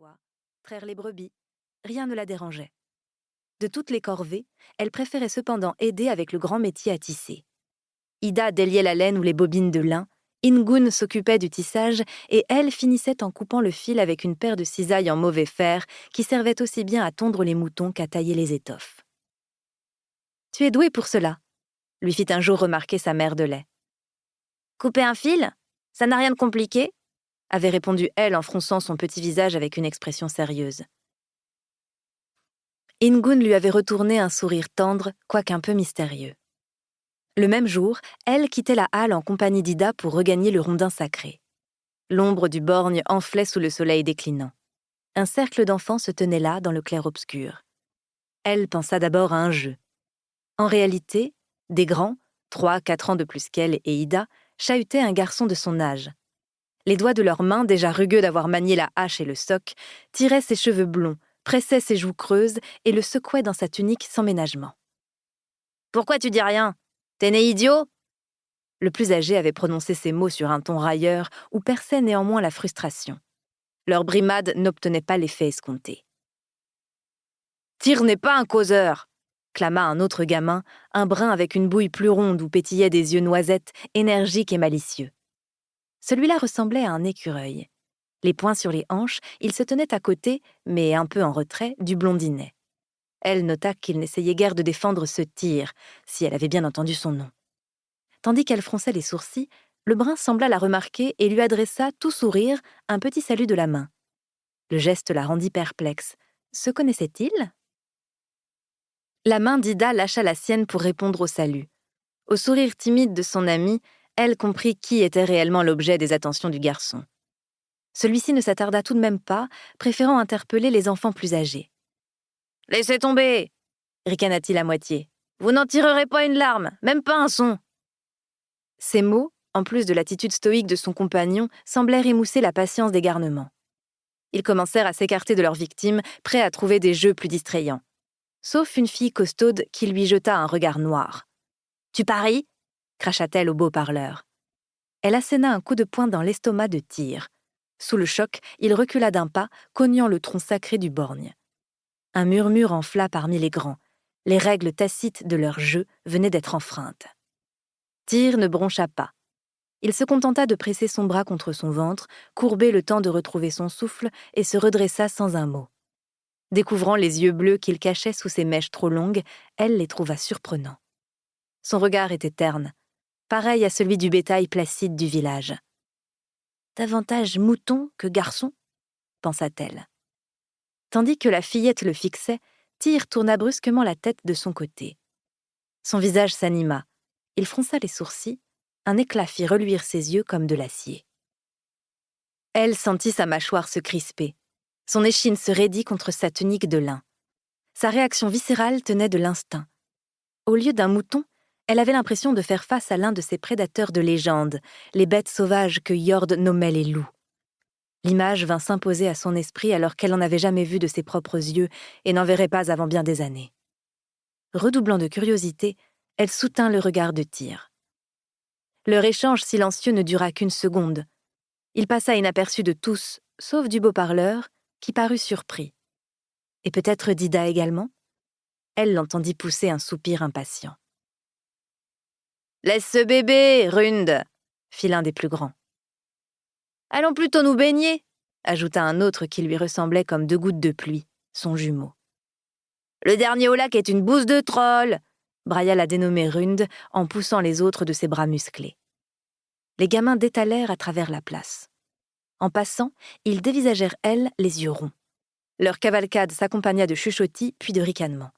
pois, traire les brebis. Rien ne la dérangeait. De toutes les corvées, elle préférait cependant aider avec le grand métier à tisser. Ida déliait la laine ou les bobines de lin, Ingun s'occupait du tissage et elle finissait en coupant le fil avec une paire de cisailles en mauvais fer qui servait aussi bien à tondre les moutons qu'à tailler les étoffes. « Tu es douée pour cela », lui fit un jour remarquer sa mère de lait. « Couper un fil ? Ça n'a rien de compliqué ?» avait répondu elle en fronçant son petit visage avec une expression sérieuse. Ingun lui avait retourné un sourire tendre, quoiqu'un peu mystérieux. Le même jour, elle quittait la halle en compagnie d'Ida pour regagner le rondin sacré. L'ombre du borgne enflait sous le soleil déclinant. Un cercle d'enfants se tenait là, dans le clair-obscur. Elle pensa d'abord à un jeu. En réalité, des grands, 3-4 ans de plus qu'elle et Ida, chahutaient un garçon de son âge. Les doigts de leurs mains, déjà rugueux d'avoir manié la hache et le soc, tiraient ses cheveux blonds, pressaient ses joues creuses et le secouaient dans sa tunique sans ménagement. « Pourquoi tu dis rien ? T'es né idiot ?» Le plus âgé avait prononcé ces mots sur un ton railleur où perçait néanmoins la frustration. Leur brimade n'obtenait pas l'effet escompté. « Tyr n'est pas un causeur !» clama un autre gamin, un brun avec une bouille plus ronde où pétillaient des yeux noisettes, énergiques et malicieux. Celui-là ressemblait à un écureuil. Les poings sur les hanches, il se tenait à côté, mais un peu en retrait, du blondinet. Elle nota qu'il n'essayait guère de défendre ce Tyr, si elle avait bien entendu son nom. Tandis qu'elle fronçait les sourcils, le brun sembla la remarquer et lui adressa, tout sourire, un petit salut de la main. Le geste la rendit perplexe. Se connaissait-il ? La main d'Ida lâcha la sienne pour répondre au salut. Au sourire timide de son ami, elle comprit qui était réellement l'objet des attentions du garçon. Celui-ci ne s'attarda tout de même pas, préférant interpeller les enfants plus âgés. « Laissez tomber !» ricana-t-il à moitié. « Vous n'en tirerez pas une larme, même pas un son !» Ces mots, en plus de l'attitude stoïque de son compagnon, semblèrent émousser la patience des garnements. Ils commencèrent à s'écarter de leurs victimes, prêts à trouver des jeux plus distrayants. Sauf une fille costaude qui lui jeta un regard noir. « Tu paries ?» cracha-t-elle au beau parleur. Elle asséna un coup de poing dans l'estomac de Tyr. Sous le choc, il recula d'un pas, cognant le tronc sacré du borgne. Un murmure enfla parmi les grands. Les règles tacites de leur jeu venaient d'être enfreintes. Tyr ne broncha pas. Il se contenta de presser son bras contre son ventre, courbé le temps de retrouver son souffle et se redressa sans un mot. Découvrant les yeux bleus qu'il cachait sous ses mèches trop longues, elle les trouva surprenants. Son regard était terne, pareil à celui du bétail placide du village. « Davantage mouton que garçon ?» pensa-t-elle. Tandis que la fillette le fixait, Tyr tourna brusquement la tête de son côté. Son visage s'anima. Il fronça les sourcils. Un éclat fit reluire ses yeux comme de l'acier. Elle sentit sa mâchoire se crisper. Son échine se raidit contre sa tunique de lin. Sa réaction viscérale tenait de l'instinct. Au lieu d'un mouton, elle avait l'impression de faire face à l'un de ces prédateurs de légende, les bêtes sauvages que Jord nommait les loups. L'image vint s'imposer à son esprit alors qu'elle n'en avait jamais vu de ses propres yeux et n'en verrait pas avant bien des années. Redoublant de curiosité, elle soutint le regard de Tyr. Leur échange silencieux ne dura qu'une seconde. Il passa inaperçu de tous, sauf du beau-parleur, qui parut surpris. Et peut-être d'Ida également ? Elle l'entendit pousser un soupir impatient. « Laisse ce bébé, Rund !» fit l'un des plus grands. « Allons plutôt nous baigner !» ajouta un autre qui lui ressemblait comme 2 gouttes de pluie, son jumeau. « Le dernier au lac est une bouse de troll !» brailla la dénommée Rund en poussant les autres de ses bras musclés. Les gamins détalèrent à travers la place. En passant, ils dévisagèrent elle les yeux ronds. Leur cavalcade s'accompagna de chuchotis puis de ricanements.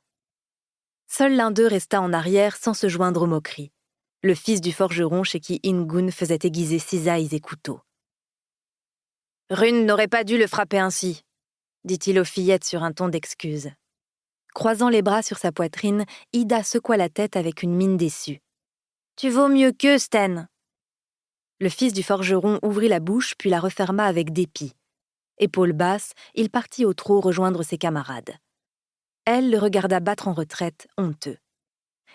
Seul l'un d'eux resta en arrière sans se joindre aux moqueries, le fils du forgeron chez qui Ingun faisait aiguiser cisailles et couteaux. « Rund n'aurait pas dû le frapper ainsi », dit-il aux fillettes sur un ton d'excuse. Croisant les bras sur sa poitrine, Ida secoua la tête avec une mine déçue. « Tu vaux mieux qu'eux, Sten !» Le fils du forgeron ouvrit la bouche puis la referma avec dépit. Épaules basses, il partit au trot rejoindre ses camarades. Elle le regarda battre en retraite, honteux.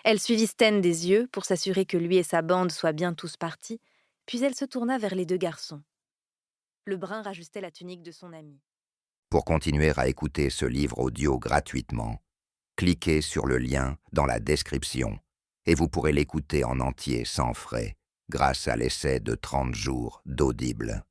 Elle suivit Sten des yeux pour s'assurer que lui et sa bande soient bien tous partis, puis elle se tourna vers les 2 garçons. Le brun rajustait la tunique de son ami. Pour continuer à écouter ce livre audio gratuitement, cliquez sur le lien dans la description et vous pourrez l'écouter en entier sans frais grâce à l'essai de 30 jours d'Audible.